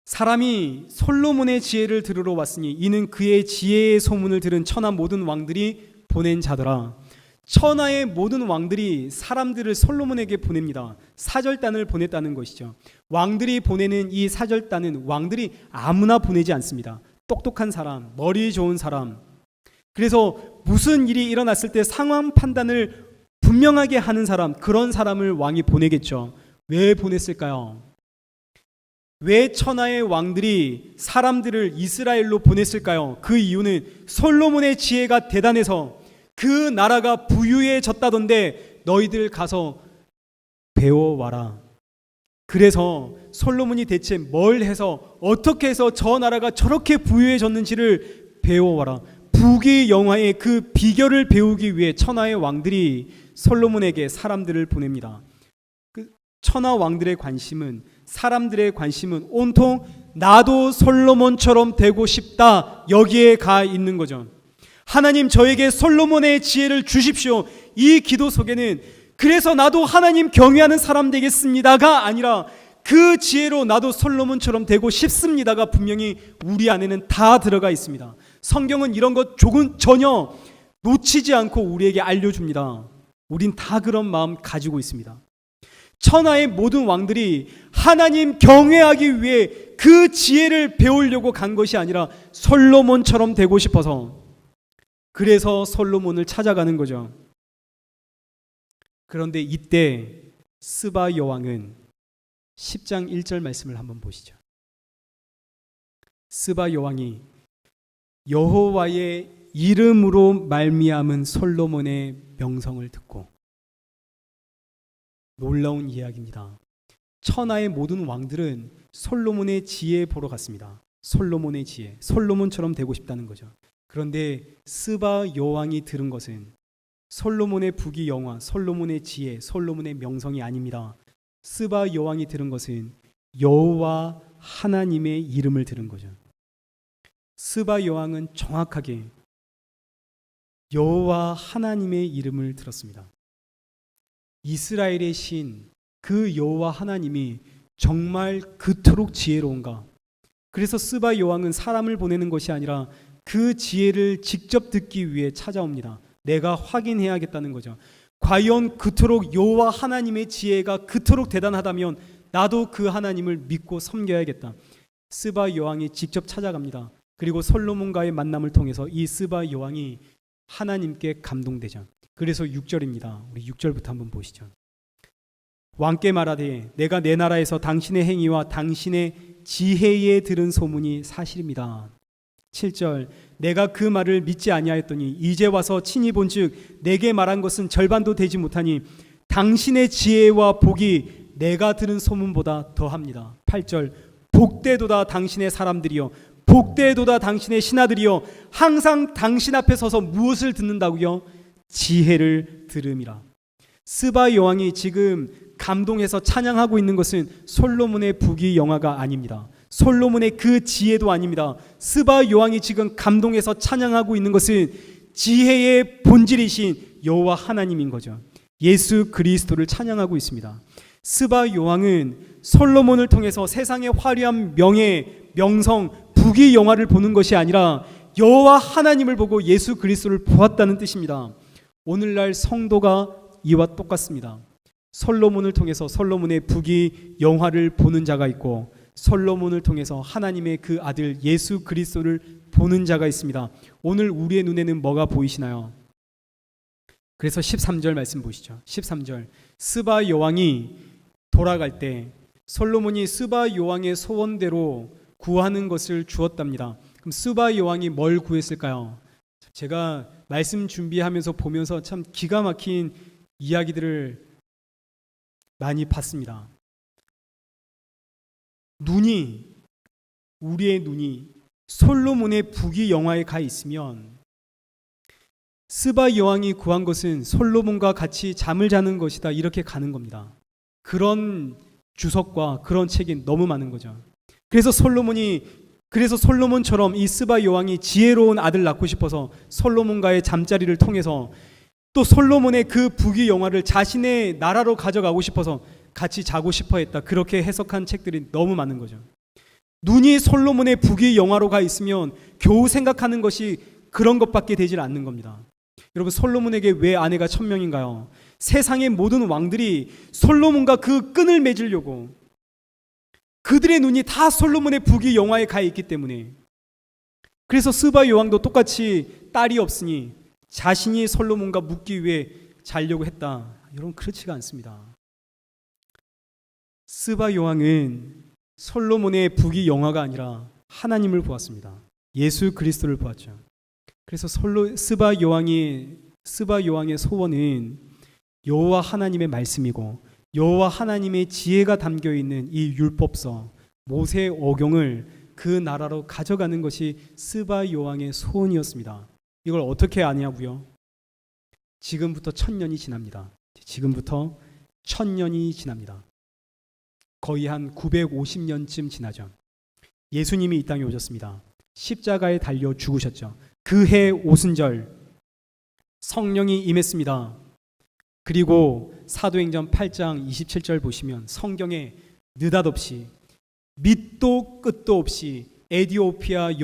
사람이 솔로몬의 지혜를 들으러 왔으니 이는 그의 지혜의 소문을 들은 천하 모든 왕들이 보낸 자더라. 천하의 모든 왕들이 사람들을 솔로몬에게 보냅니다. 사절단을 보냈다는 것이죠. 왕들이 보내는 이 사절단은 왕들이 아무나 보내지 않습니다. 똑똑한 사람, 머리 좋은 사람. 그래서 무슨 일이 일어났을 때 상황 판단을 분명하게 하는 사람, 그런 사람을 왕이 보내겠죠. 왜 보냈을까요? 왜 천하의 왕들이 사람들을 이스라엘로 보냈을까요? 그 이유는 솔로몬의 지혜가 대단해서 그 나라가 부유해졌다던데 너희들 가서 배워와라. 그래서 솔로몬이 대체 뭘 해서 어떻게 해서 저 나라가 저렇게 부유해졌는지를 배워와라. 부귀영화의 그 비결을 배우기 위해 천하의 왕들이 솔로몬에게 사람들을 보냅니다. 그 천하 왕들의 관심은, 사람들의 관심은 온통 나도 솔로몬처럼 되고 싶다, 여기에 가 있는 거죠. 하나님 저에게 솔로몬의 지혜를 주십시오. 이 기도 속에는 그래서 나도 하나님 경외하는 사람 되겠습니다가 아니라 그 지혜로 나도 솔로몬처럼 되고 싶습니다가 분명히 우리 안에는 다 들어가 있습니다. 성경은 이런 것 조금 전혀 놓치지 않고 우리에게 알려줍니다. 우린 다 그런 마음 가지고 있습니다. 천하의 모든 왕들이 하나님 경외하기 위해 그 지혜를 배우려고 간 것이 아니라 솔로몬처럼 되고 싶어서, 그래서 솔로몬을 찾아가는 거죠. 그런데 이때 스바 여왕은 10장 1절 말씀을 한번 보시죠. 스바 여왕이 여호와의 이름으로 말미암은 솔로몬의 명성을 듣고, 놀라운 이야기입니다. 천하의 모든 왕들은 솔로몬의 지혜 보러 갔습니다. 솔로몬의 지혜, 솔로몬처럼 되고 싶다는 거죠. 그런데 스바 여왕이 들은 것은 솔로몬의 부귀영화, 솔로몬의 지혜, 솔로몬의 명성이 아닙니다. 스바 여왕이 들은 것은 여호와 하나님의 이름을 들은 거죠. 스바 여왕은 정확하게 여호와 하나님의 이름을 들었습니다. 이스라엘의 신, 그 여호와 하나님이 정말 그토록 지혜로운가? 그래서 스바 여왕은 사람을 보내는 것이 아니라 그 지혜를 직접 듣기 위해 찾아옵니다. 내가 확인해야겠다는 거죠. 과연 그토록 여호와 하나님의 지혜가 그토록 대단하다면 나도 그 하나님을 믿고 섬겨야겠다. 스바 여왕이 직접 찾아갑니다. 그리고 솔로몬과의 만남을 통해서 이 스바 여왕이 하나님께 감동되죠. 그래서 6절입니다. 우리 6절부터 한번 보시죠. 왕께 말하되 내가 내 나라에서 당신의 행위와 당신의 지혜에 들은 소문이 사실입니다. 7절 내가 그 말을 믿지 아니하였더니 이제 와서 친히 본즉 내게 말한 것은 절반도 되지 못하니 당신의 지혜와 복이 내가 들은 소문보다 더합니다. 8절 복되도다 당신의 사람들이여 복되도다 당신의 신하들이여 항상 당신 앞에 서서 무엇을 듣는다고요? 지혜를 들음이라. 스바 여왕이 지금 감동해서 찬양하고 있는 것은 솔로몬의 부귀영화가 아닙니다. 솔로몬의 그 지혜도 아닙니다. 스바 여왕이 지금 감동해서 찬양하고 있는 것은 지혜의 본질이신 여호와 하나님인 거죠. 예수 그리스도를 찬양하고 있습니다. 스바 여왕은 솔로몬을 통해서 세상의 화려한 명예, 명성, 부귀영화를 보는 것이 아니라 여호와 하나님을 보고 예수 그리스도를 보았다는 뜻입니다. 오늘날 성도가 이와 똑같습니다. 솔로몬을 통해서 솔로몬의 부귀영화를 보는 자가 있고 솔로몬을 통해서 하나님의 그 아들 예수 그리스도를 보는 자가 있습니다. 오늘 우리의 눈에는 뭐가 보이시나요? 그래서 13절 말씀 보시죠. 13절 스바 여왕이 돌아갈 때 솔로몬이 스바 여왕의 소원대로 구하는 것을 주었답니다. 그럼 스바 여왕이 뭘 구했을까요? 제가 말씀 준비하면서 보면서 참 기가 막힌 이야기들을 많이 봤습니다. 우리의 눈이 솔로몬의 부귀영화에 가 있으면 스바 여왕이 구한 것은 솔로몬과 같이 잠을 자는 것이다 이렇게 가는 겁니다. 그런 주석과 그런 책이 너무 많은 거죠. 그래서 솔로몬처럼 이 스바 여왕이 지혜로운 아들 낳고 싶어서 솔로몬과의 잠자리를 통해서 또 솔로몬의 그 부귀영화를 자신의 나라로 가져가고 싶어서 같이 자고 싶어 했다. 그렇게 해석한 책들이 너무 많은 거죠. 눈이 솔로몬의 부귀영화로 가 있으면 겨우 생각하는 것이 그런 것밖에 되질 않는 겁니다. 여러분 솔로몬에게 왜 아내가 1000명인가요? 세상의 모든 왕들이 솔로몬과 그 끈을 맺으려고 그들의 눈이 다 솔로몬의 부귀영화에 가 있기 때문에 그래서 스바 여왕도 똑같이 딸이 없으니 자신이 솔로몬과 묻기 위해 자려고 했다. 여러분 그렇지가 않습니다. 스바 여왕은 솔로몬의 부귀영화가 아니라 하나님을 보았습니다. 예수 그리스도를 보았죠. 그래서 스바 여왕의 소원은 여호와 하나님의 말씀이고 여호와 하나님의 지혜가 담겨 있는 이 율법서 모세오경을 그 나라로 가져가는 것이 스바 여왕의 소원이었습니다. 이걸 어떻게 아냐고요? 지금부터 1000년이 지납니다. 지금부터 1000년이 지납니다. 거의 한 950년쯤 지나죠. 예수님이 이 땅에 오셨습니다. 십자가에 달려 죽으셨죠. 그해 오순절 성령이 임했습니다. 그리고 사도행전 8장 27절 보시면 성경에 느닷없이 밑도 끝도 없이 에티오피아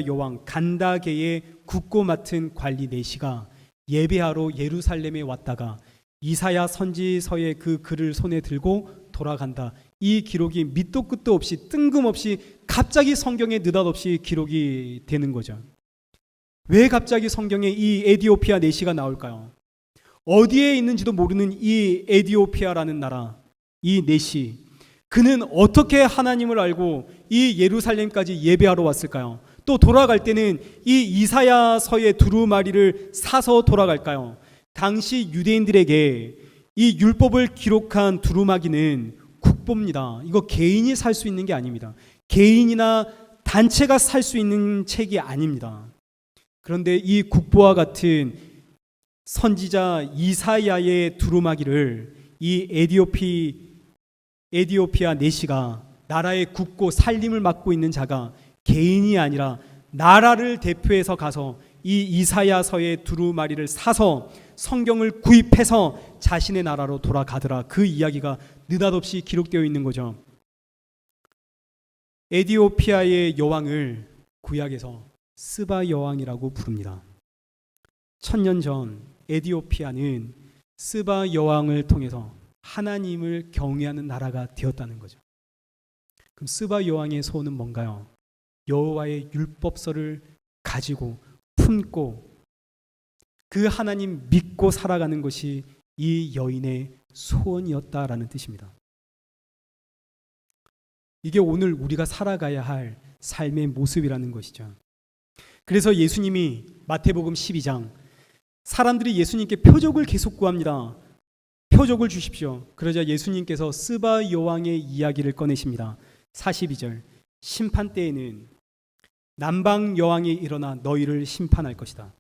여왕 간다게의 국고 맡은 관리 네시가 예배하러 예루살렘에 왔다가 이사야 선지서의 그 글을 손에 들고 돌아간다. 이 기록이 밑도 끝도 없이 뜬금없이 갑자기 성경에 느닷없이 기록이 되는 거죠. 왜 갑자기 성경에 이 에티오피아 네시가 나올까요? 어디에 있는지도 모르는 이 에티오피아라는 나라, 이 네시, 그는 어떻게 하나님을 알고 이 예루살렘까지 예배하러 왔을까요? 또 돌아갈 때는 이 이사야서의 두루마리를 사서 돌아갈까요? 당시 유대인들에게 이 율법을 기록한 두루마기는 국보입니다. 이거 개인이 살 수 있는 게 아닙니다. 개인이나 단체가 살 수 있는 책이 아닙니다. 그런데 이 국보와 같은 선지자 이사야의 두루마기를 이 에티오피아 네시가 나라의 국고 살림을 맡고 있는 자가 개인이 아니라 나라를 대표해서 가서 이 이사야서의 두루마리를 사서 성경을 구입해서 자신의 나라로 돌아가더라. 그 이야기가 느닷없이 기록되어 있는 거죠. 에티오피아의 여왕을 구약에서 스바 여왕이라고 부릅니다. 1000년 전 에티오피아는 스바 여왕을 통해서 하나님을 경외하는 나라가 되었다는 거죠. 그럼 스바 여왕의 소원은 뭔가요? 여호와의 율법서를 가지고 품고 그 하나님 믿고 살아가는 것이 이 여인의 소원이었다라는 뜻입니다. 이게 오늘 우리가 살아가야 할 삶의 모습이라는 것이죠. 그래서 예수님이 마태복음 12장 사람들이 예수님께 표적을 계속 구합니다. 표적을 주십시오. 그러자 예수님께서 스바 여왕의 이야기를 꺼내십니다. 42절 심판 때에는 남방 여왕이 일어나 너희를 심판할 것이다.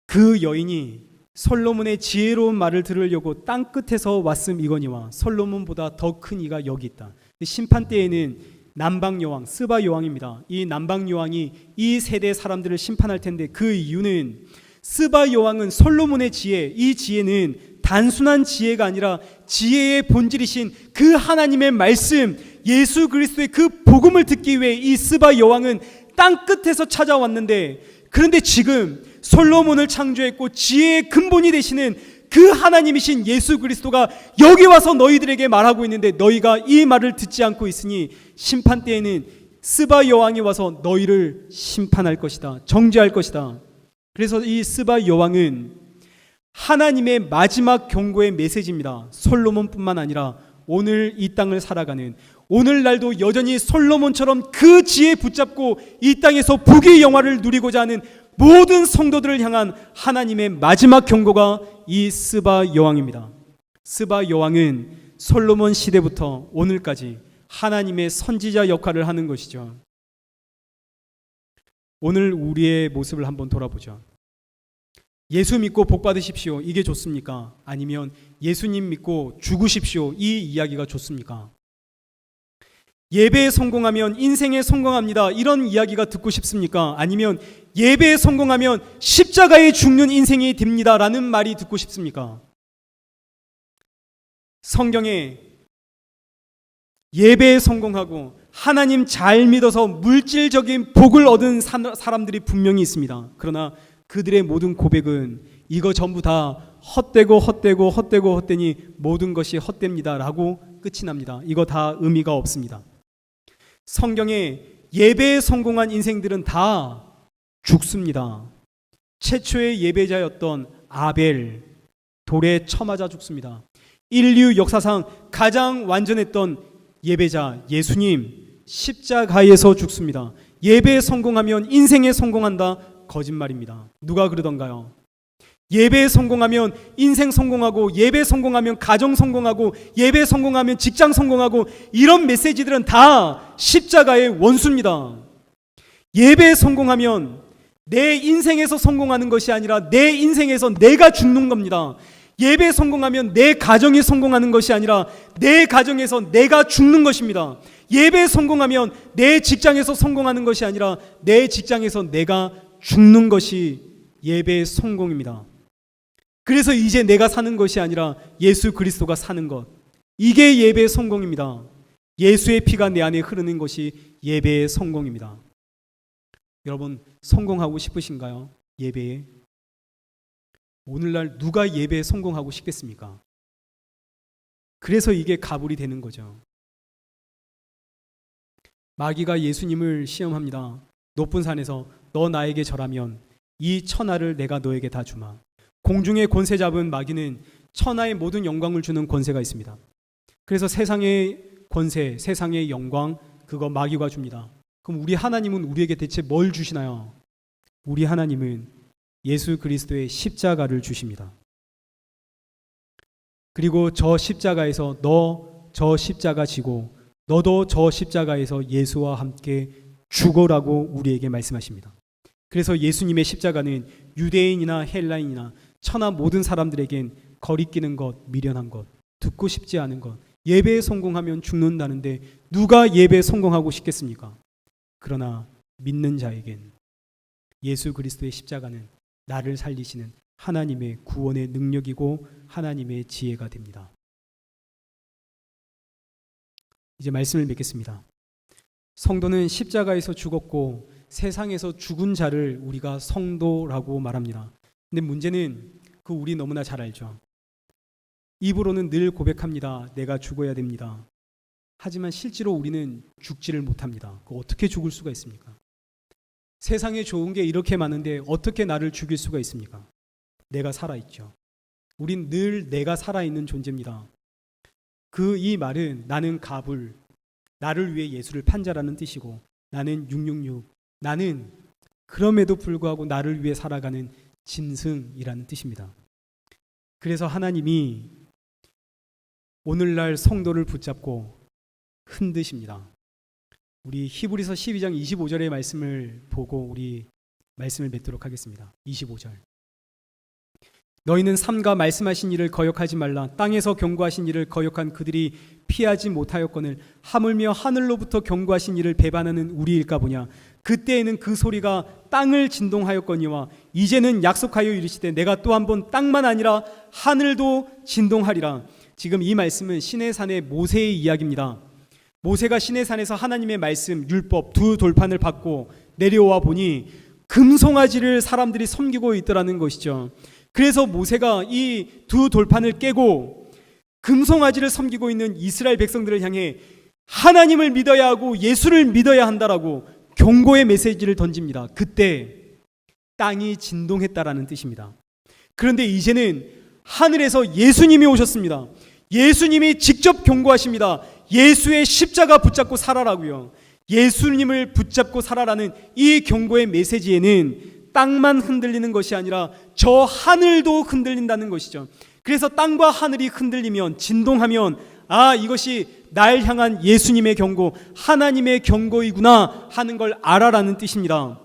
그 여인이 솔로몬의 지혜로운 말을 들으려고 땅 끝에서 왔음이거니와 솔로몬보다 더 큰 이가 여기 있다. 심판 때에는 남방 여왕 스바 여왕입니다. 이 남방 여왕이 이 세대 사람들을 심판할 텐데 그 이유는 스바 여왕은 솔로몬의 지혜, 이 지혜는 단순한 지혜가 아니라 지혜의 본질이신 그 하나님의 말씀, 예수 그리스도의 그 복음을 듣기 위해 이 스바 여왕은 땅 끝에서 찾아왔는데, 그런데 지금 솔로몬을 창조했고 지혜의 근본이 되시는 그 하나님이신 예수 그리스도가 여기 와서 너희들에게 말하고 있는데 너희가 이 말을 듣지 않고 있으니 심판 때에는 스바 여왕이 와서 너희를 심판할 것이다, 정죄할 것이다. 그래서 이 스바 여왕은 하나님의 마지막 경고의 메시지입니다. 솔로몬뿐만 아니라 오늘 이 땅을 살아가는, 오늘날도 여전히 솔로몬처럼 그 지혜 붙잡고 이 땅에서 부귀 영화를 누리고자 하는 모든 성도들을 향한 하나님의 마지막 경고가 이 스바 여왕입니다. 스바 여왕은 솔로몬 시대부터 오늘까지 하나님의 선지자 역할을 하는 것이죠. 오늘 우리의 모습을 한번 돌아보죠. 예수 믿고 복 받으십시오, 이게 좋습니까? 아니면 예수님 믿고 죽으십시오, 이 이야기가 좋습니까? 예배에 성공하면 인생에 성공합니다, 이런 이야기가 듣고 싶습니까? 아니면 예배에 성공하면 십자가에 죽는 인생이 됩니다 라는 말이 듣고 싶습니까? 성경에 예배에 성공하고 하나님 잘 믿어서 물질적인 복을 얻은 사람들이 분명히 있습니다. 그러나 그들의 모든 고백은 이거 전부 다 헛되니 모든 것이 헛됩니다 라고 끝이 납니다. 이거 다 의미가 없습니다. 성경에 예배에 성공한 인생들은 다 죽습니다. 최초의 예배자였던 아벨, 돌에 쳐맞아 죽습니다. 인류 역사상 가장 완전했던 예배자 예수님, 십자가에서 죽습니다. 예배에 성공하면 인생에 성공한다? 거짓말입니다. 누가 그러던가요? 예배에 성공하면 인생 성공하고, 예배에 성공하면 가정 성공하고, 예배에 성공하면 직장 성공하고, 이런 메시지들은 다 십자가의 원수입니다. 예배에 성공하면 내 인생에서 성공하는 것이 아니라 내 인생에서 내가 죽는 겁니다. 예배에 성공하면 내 가정이 성공하는 것이 아니라 내 가정에서 내가 죽는 것입니다. 예배에 성공하면 내 직장에서 성공하는 것이 아니라 내 직장에서 내가 죽는 것이 예배의 성공입니다. 그래서 이제 내가 사는 것이 아니라 예수 그리스도가 사는 것, 이게 예배의 성공입니다. 예수의 피가 내 안에 흐르는 것이 예배의 성공입니다. 여러분, 성공하고 싶으신가요? 예배에? 오늘날 누가 예배에 성공하고 싶겠습니까? 그래서 이게 가불이 되는 거죠. 마귀가 예수님을 시험합니다. 높은 산에서 너 나에게 절하면 이 천하를 내가 너에게 다 주마. 공중의 권세 잡은 마귀는 천하의 모든 영광을 주는 권세가 있습니다. 그래서 세상의 권세, 세상의 영광, 그거 마귀가 줍니다. 그럼 우리 하나님은 우리에게 대체 뭘 주시나요? 우리 하나님은 예수 그리스도의 십자가를 주십니다. 그리고 저 십자가에서 너 저 십자가 지고 너도 저 십자가에서 예수와 함께 죽어라고 우리에게 말씀하십니다. 그래서 예수님의 십자가는 유대인이나 헬라인이나 천하 모든 사람들에겐 거리끼는 것, 미련한 것, 듣고 싶지 않은 것, 예배에 성공하면 죽는다는데 누가 예배에 성공하고 싶겠습니까? 그러나 믿는 자에겐 예수 그리스도의 십자가는 나를 살리시는 하나님의 구원의 능력이고 하나님의 지혜가 됩니다. 이제 말씀을 맺겠습니다. 성도는 십자가에서 죽었고 세상에서 죽은 자를 우리가 성도라고 말합니다. 근데 문제는 그 우리 너무나 잘 알죠. 입으로는 늘 고백합니다. 내가 죽어야 됩니다. 하지만 실제로 우리는 죽지를 못합니다. 어떻게 죽을 수가 있습니까? 세상에 좋은 게 이렇게 많은데 어떻게 나를 죽일 수가 있습니까? 내가 살아있죠. 우린 늘 내가 살아있는 존재입니다. 이 말은 나는 가불, 나를 위해 예수를 판 자라는 뜻이고, 나는 666, 나는 그럼에도 불구하고 나를 위해 살아가는 짐승이라는 뜻입니다. 그래서 하나님이 오늘날 성도를 붙잡고 흔드십니다. 우리 히브리서 12장 25절의 말씀을 보고 우리 말씀을 맺도록 하겠습니다. 25절. 너희는 삼가 말씀하신 일을 거역하지 말라. 땅에서 경고하신 일을 거역한 그들이 피하지 못하였거늘 하물며 하늘로부터 경고하신 일을 배반하는 우리일까 보냐. 그때에는 그 소리가 땅을 진동하였거니와 이제는 약속하여 이르시되 내가 또 한 번 땅만 아니라 하늘도 진동하리라. 지금 이 말씀은 시내산의 모세의 이야기입니다. 모세가 시내산에서 하나님의 말씀, 율법 두 돌판을 받고 내려와 보니 금송아지를 사람들이 섬기고 있더라는 것이죠. 그래서 모세가 이 두 돌판을 깨고 금송아지를 섬기고 있는 이스라엘 백성들을 향해 하나님을 믿어야 하고 예수를 믿어야 한다라고 경고의 메시지를 던집니다. 그때 땅이 진동했다라는 뜻입니다. 그런데 이제는 하늘에서 예수님이 오셨습니다. 예수님이 직접 경고하십니다. 예수의 십자가 붙잡고 살아라고요. 예수님을 붙잡고 살아라는 이 경고의 메시지에는 땅만 흔들리는 것이 아니라 저 하늘도 흔들린다는 것이죠. 그래서 땅과 하늘이 흔들리면, 진동하면, 이것이 날 향한 예수님의 경고, 하나님의 경고이구나 하는 걸 알아라는 뜻입니다.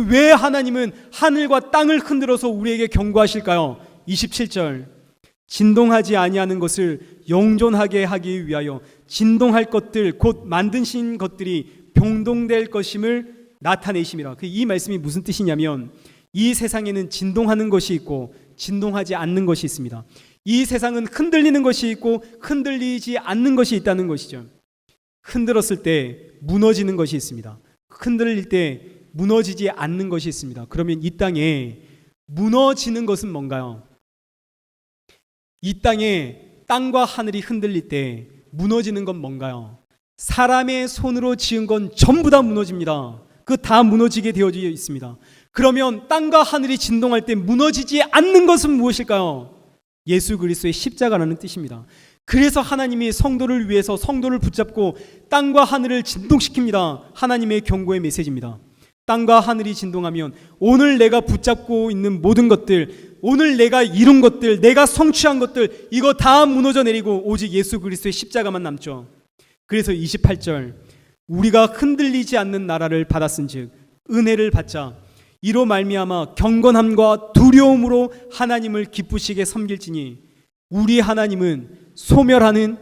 왜 하나님은 하늘과 땅을 흔들어서 우리에게 경고하실까요? 27절. 진동하지 아니하는 것을 영존하게 하기 위하여 진동할 것들 곧 만드신 것들이 병동될 것임을 나타내심이라. 이 말씀이 무슨 뜻이냐면 이 세상에는 진동하는 것이 있고 진동하지 않는 것이 있습니다. 이 세상은 흔들리는 것이 있고 흔들리지 않는 것이 있다는 것이죠. 흔들었을 때 무너지는 것이 있습니다. 흔들릴 때 무너지지 않는 것이 있습니다. 그러면 이 땅에 무너지는 것은 뭔가요? 이 땅에 땅과 하늘이 흔들릴 때 무너지는 건 뭔가요? 사람의 손으로 지은 건 전부 다 무너집니다. 다 무너지게 되어져 있습니다. 그러면 땅과 하늘이 진동할 때 무너지지 않는 것은 무엇일까요? 예수 그리스도의 십자가라는 뜻입니다. 그래서 하나님이 성도를 위해서 성도를 붙잡고 땅과 하늘을 진동시킵니다. 하나님의 경고의 메시지입니다. 땅과 하늘이 진동하면 오늘 내가 붙잡고 있는 모든 것들, 오늘 내가 이룬 것들, 내가 성취한 것들, 이거 다 무너져 내리고 오직 예수 그리스도의 십자가만 남죠. 그래서 28절, 우리가 흔들리지 않는 나라를 받았은즉 은혜를 받자 이로 말미암아 경건함과 두려움으로 하나님을 기쁘시게 섬길지니 우리 하나님은 소멸하는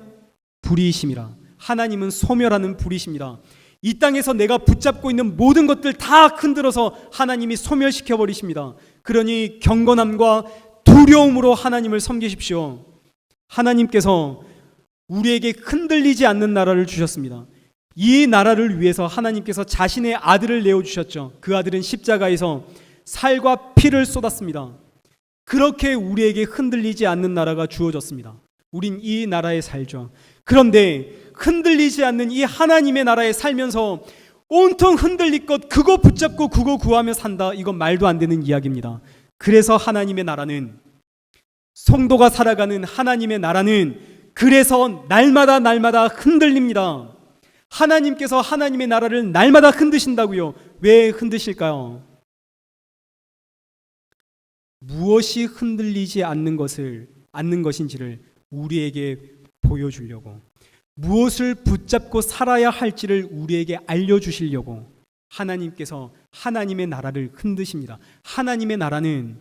불이심이라. 하나님은 소멸하는 불이십니다. 이 땅에서 내가 붙잡고 있는 모든 것들 다 흔들어서 하나님이 소멸시켜 버리십니다. 그러니 경건함과 두려움으로 하나님을 섬기십시오. 하나님께서 우리에게 흔들리지 않는 나라를 주셨습니다. 이 나라를 위해서 하나님께서 자신의 아들을 내어주셨죠. 그 아들은 십자가에서 살과 피를 쏟았습니다. 그렇게 우리에게 흔들리지 않는 나라가 주어졌습니다. 우린 이 나라에 살죠. 그런데 흔들리지 않는 이 하나님의 나라에 살면서 온통 흔들릴 것 그거 붙잡고 그거 구하며 산다. 이건 말도 안 되는 이야기입니다. 그래서 하나님의 나라는, 성도가 살아가는 하나님의 나라는 그래서 날마다 흔들립니다. 하나님께서 하나님의 나라를 날마다 흔드신다고요. 왜 흔드실까요? 무엇이 흔들리지 않는 것인지를 우리에게 보여주려고, 무엇을 붙잡고 살아야 할지를 우리에게 알려주시려고 하나님께서 하나님의 나라를 흔드십니다. 하나님의 나라는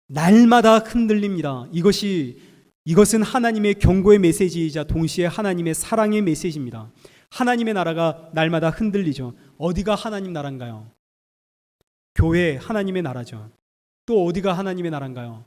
날마다 흔들립니다. 이것은 하나님의 경고의 메시지이자 동시에 하나님의 사랑의 메시지입니다. 하나님의 나라가 날마다 흔들리죠. 어디가 하나님 나라인가요? 교회 하나님의 나라죠. 또 어디가 하나님의 나라인가요?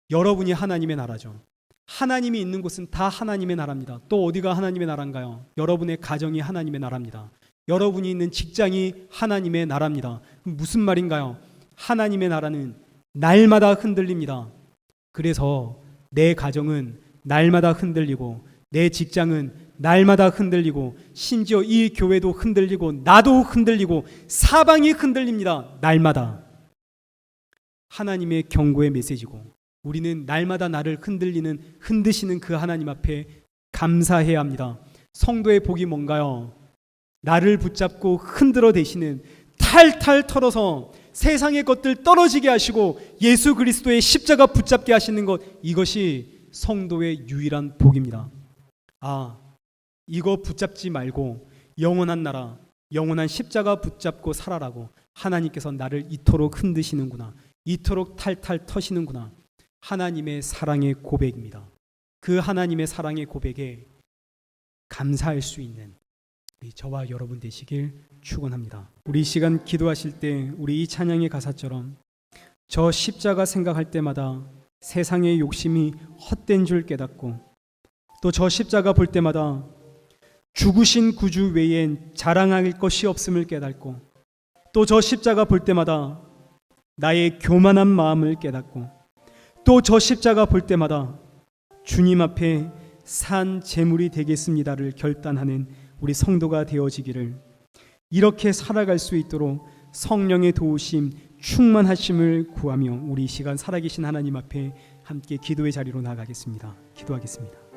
여러분이 하나님의 나라죠. 하나님이 있는 곳은 다 하나님의 나라입니다. 또 어디가 하나님의 나라인가요? 여러분의 가정이 하나님의 나라입니다. 여러분이 있는 직장이 하나님의 나라입니다. 그럼 무슨 말인가요? 하나님의 나라는 날마다 흔들립니다. 그래서 내 가정은 날마다 흔들리고 내 직장은 날마다 흔들리고 심지어 이 교회도 흔들리고 나도 흔들리고 사방이 흔들립니다. 날마다. 하나님의 경고의 메시지고 우리는 날마다 나를 흔드시는 그 하나님 앞에 감사해야 합니다. 성도의 복이 뭔가요? 나를 붙잡고 흔들어 대시는, 탈탈 털어서 세상의 것들 떨어지게 하시고 예수 그리스도의 십자가 붙잡게 하시는 것, 이것이 성도의 유일한 복입니다. 이거 붙잡지 말고 영원한 나라, 영원한 십자가 붙잡고 살아라고 하나님께서 나를 이토록 흔드시는구나, 이토록 탈탈 터시는구나. 하나님의 사랑의 고백입니다. 그 하나님의 사랑의 고백에 감사할 수 있는 저와 여러분 되시길 축원합니다. 우리 이 시간 기도하실 때 우리 이 찬양의 가사처럼 저 십자가 생각할 때마다 세상의 욕심이 헛된 줄 깨닫고, 또 저 십자가 볼 때마다 죽으신 구주 외엔 자랑할 것이 없음을 깨닫고, 또 저 십자가 볼 때마다 나의 교만한 마음을 깨닫고, 또 저 십자가 볼 때마다 주님 앞에 산 제물이 되겠습니다를 결단하는 우리 성도가 되어지기를, 이렇게 살아갈 수 있도록 성령의 도우심, 충만하심을 구하며 우리 이 시간 살아계신 하나님 앞에 함께 기도의 자리로 나가겠습니다. 기도하겠습니다.